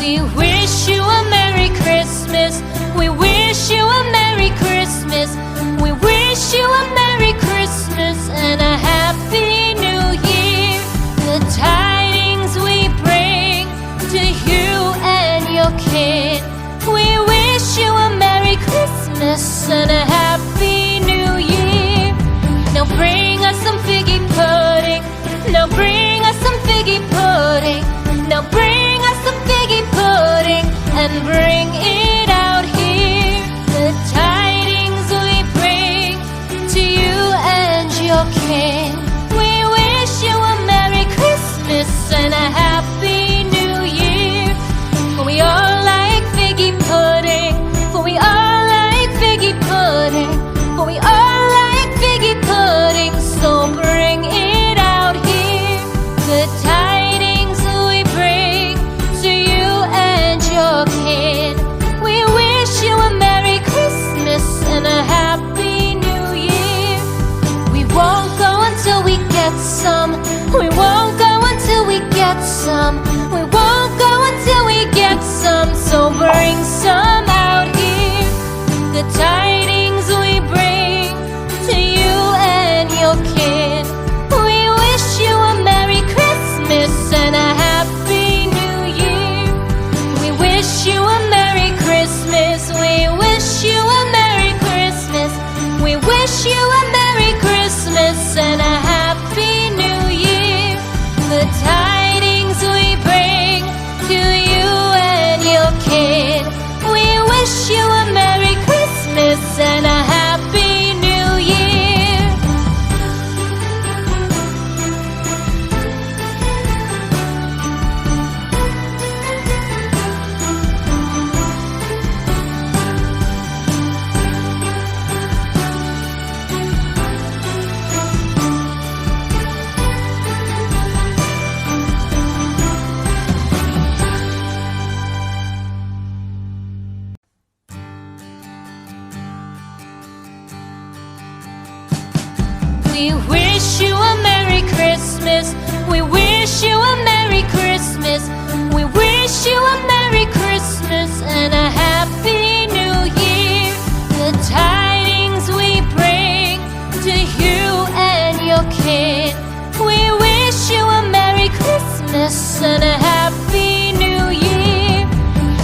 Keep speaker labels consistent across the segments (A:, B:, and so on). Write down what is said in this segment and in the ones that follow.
A: We wish you a Merry Christmas. We wish you a Merry Christmas. We wish you a Merry Christmas and a Happy New Year. The tidings we bring to you and your kid. We wish you a Merry Christmas and a Happy New Year. Now bring us some figgy pudding. Now bring us some figgy pudding. Now bring us some figgy pudding and bring it out here. The tidings we bring to you and your kin. We wish you a Merry Christmas and a Happy New Year. For we all like figgy pudding. For we all like figgy pudding. For we all like figgy pudding. So bring it out here. The tidings we bring to you and your kid. We wish you a Merry Christmas and a Happy New Year. We won't go until we get some. We won't go until we get some. We won't go until we get some. So bring some out here. The tidings we bring to you and your kid. We wish you a Merry Christmas and a Happy New Year. We wish you a Merry Christmas. We wish you a Merry Christmas. We wish you a Merry Christmas and a Happy New Year. The tidings we bring to you and your kid. We wish you a Merry Christmas and a Happy New Year. We wish you a Merry Christmas. We wish you a Merry Christmas. We wish you a Merry Christmas and a Happy New Year. The tidings we bring to you and your kid. We wish you a Merry Christmas and a Happy New Year.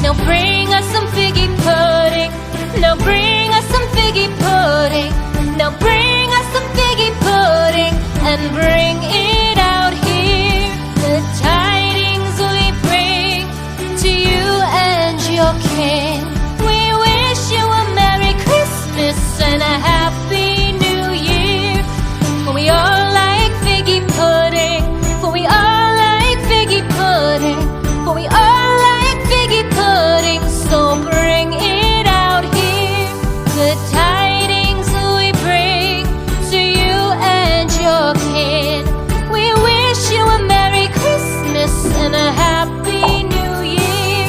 A: Now bring us some figgy pudding. Now bring us some figgy pudding. Now bring us some figgy pudding and bring it out here. The tidings we bring to you and your kin. We wish you a Merry Christmas and a Happy New Year. For we all like figgy pudding. For we all like figgy pudding. For we all like figgy pudding. So bring it out here. The tidings we bring to you and your kid. We wish you a Merry Christmas and a Happy New Year.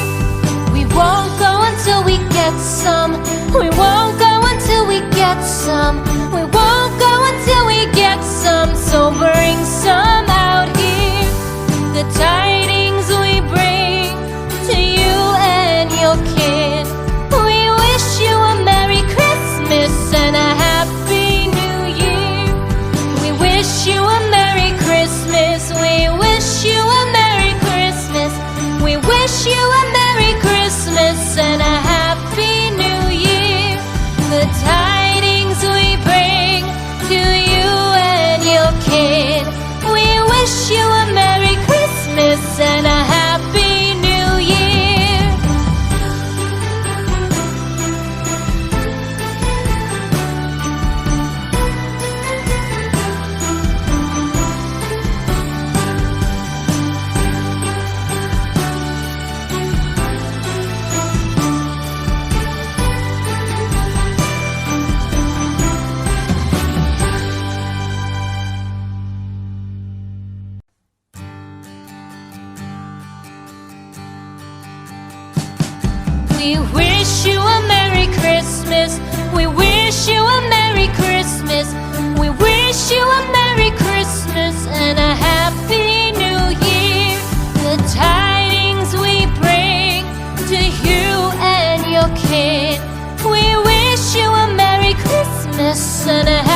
A: We won't go until we get some. We won't go until we get some. We won't go until we get some. So bring some out here. The tidings we bring to you and your kid. We wish you a Merry Christmas and a Happy New Year. We wish you a Merry Christmas. We wish you a Merry Christmas. We wish you a Merry Christmas and a Happy New Year. The tidings we bring to you and your kid. We wish you a Merry Christmas and a Happy New Year. We wish you a Merry Christmas. We wish you a Merry Christmas. We wish you a Merry Christmas and a Happy New Year. The tidings we bring Christmas and a